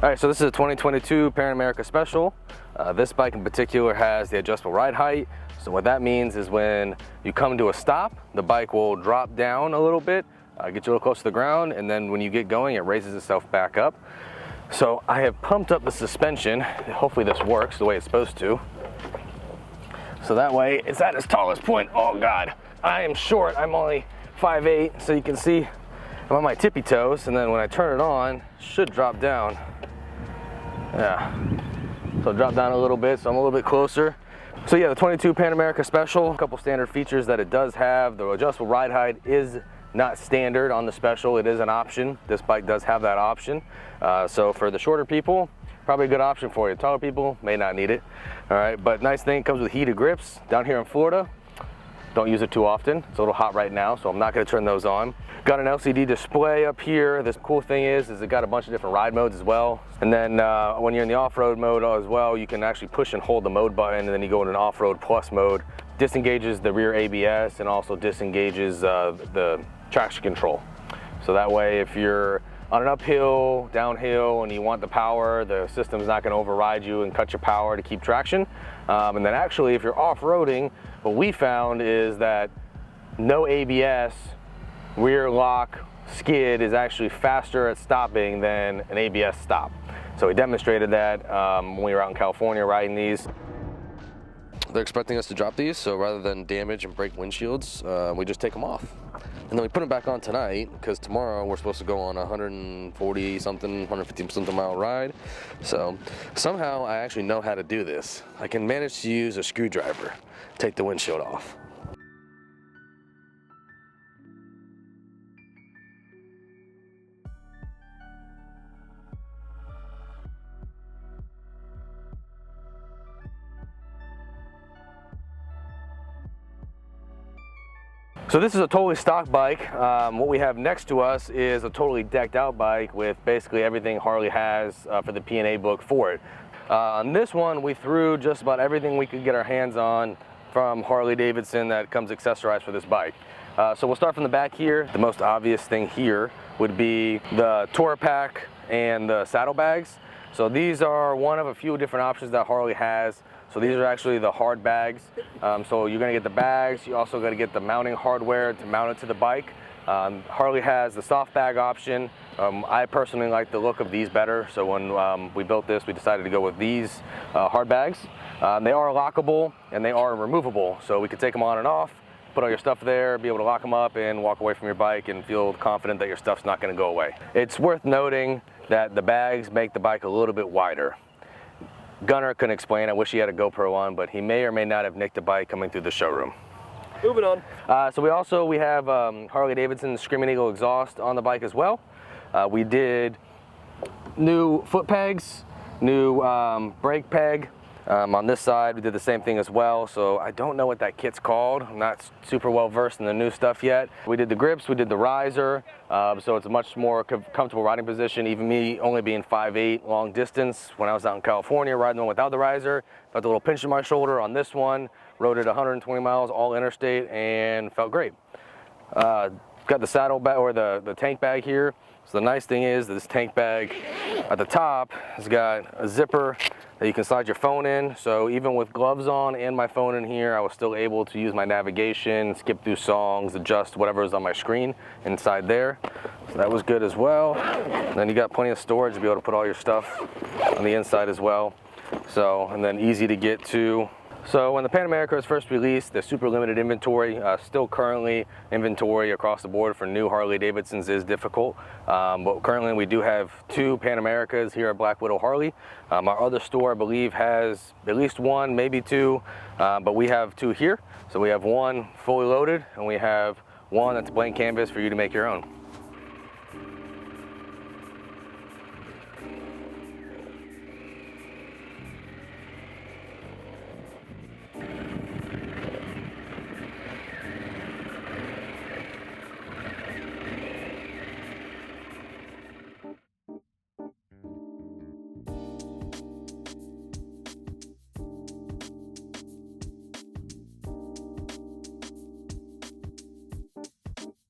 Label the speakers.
Speaker 1: All right, so this is a 2022 Pan America Special. This bike in particular has the adjustable ride height. So what that means is when you come to a stop, the bike will drop down a little bit, get you a little close to the ground, and then when you get going, it raises itself back up. So I have pumped up the suspension. Hopefully this works the way it's supposed to. So that way it's at its tallest point. Oh God, I am short. I'm only 5'8", so you can see I'm on my tippy toes, and then when I turn it on, it should drop down. Yeah, so drop down a little bit, so I'm a little bit closer. So yeah, the 22 Pan America Special, a couple standard features that it does have. The adjustable ride height is not standard on the Special, it is an option. This bike does have that option. So for the shorter people, probably a good option for you. Taller people may not need it. All right, but nice thing, it comes with heated grips. Down here in Florida, don't use it too often. It's a little hot right now, so I'm not gonna turn those on. Got an LCD display up here. This cool thing is it got a bunch of different ride modes as well. And then when you're in the off-road mode as well, you can actually push and hold the mode button, and then you go in an off-road plus mode. Disengages the rear ABS and also disengages the traction control. So that way, if you're on an uphill, downhill, and you want the power, the system's not gonna override you and cut your power to keep traction. And then actually, if you're off-roading, what we found is that no ABS, rear lock, skid is actually faster at stopping than an ABS stop. So we demonstrated that when we were out in California riding these. They're expecting us to drop these, so rather than damage and break windshields, we just take them off. And then we put them back on tonight, because tomorrow we're supposed to go on a 140 something, 150 something mile ride. So somehow I actually know how to do this. I can manage to use a screwdriver, take the windshield off. So this is a totally stock bike. What we have next to us is a totally decked out bike with basically everything Harley has for the P&A book for it. On this one, we threw just about everything we could get our hands on from Harley-Davidson that comes accessorized for this bike. So we'll start from the back here. The most obvious thing here would be the Tour Pack and the saddlebags. So these are one of a few different options that Harley has. So these are actually the hard bags. So you're gonna get the bags, you also gotta get the mounting hardware to mount it to the bike. Harley has the soft bag option. I personally like the look of these better, so when we built this, we decided to go with these hard bags. They are lockable and they are removable, so we can take them on and off, put all your stuff there, be able to lock them up and walk away from your bike and feel confident that your stuff's not gonna go away. It's worth noting that the bags make the bike a little bit wider. Gunner couldn't explain, I wish he had a GoPro on, but he may or may not have nicked a bike coming through the showroom.
Speaker 2: Moving on.
Speaker 1: So we have Harley-Davidson Screaming Eagle exhaust on the bike as well. We did new foot pegs, new brake peg. On this side, we did the same thing as well. So I don't know what that kit's called. I'm not super well versed in the new stuff yet. We did the grips, we did the riser. So it's a much more comfortable riding position. Even me only being 5'8", long distance, when I was out in California riding the one without the riser, felt a little pinch in my shoulder. On this one, rode it 120 miles all interstate and felt great. Got the saddle bag or the tank bag here. So the nice thing is that this tank bag at the top has got a zipper that you can slide your phone in. So even with gloves on and my phone in here, I was still able to use my navigation, skip through songs, adjust whatever is on my screen inside there. So that was good as well. And then you got plenty of storage to be able to put all your stuff on the inside as well. So, and then easy to get to. So when the Pan America was first released, the super limited inventory, still currently inventory across the board for new Harley-Davidsons is difficult. But currently we do have 2 Pan Americas here at Black Widow Harley. Our other store, I believe, has at least 1, maybe 2, but we have 2 here. So we have 1 fully loaded and we have 1 that's blank canvas for you to make your own.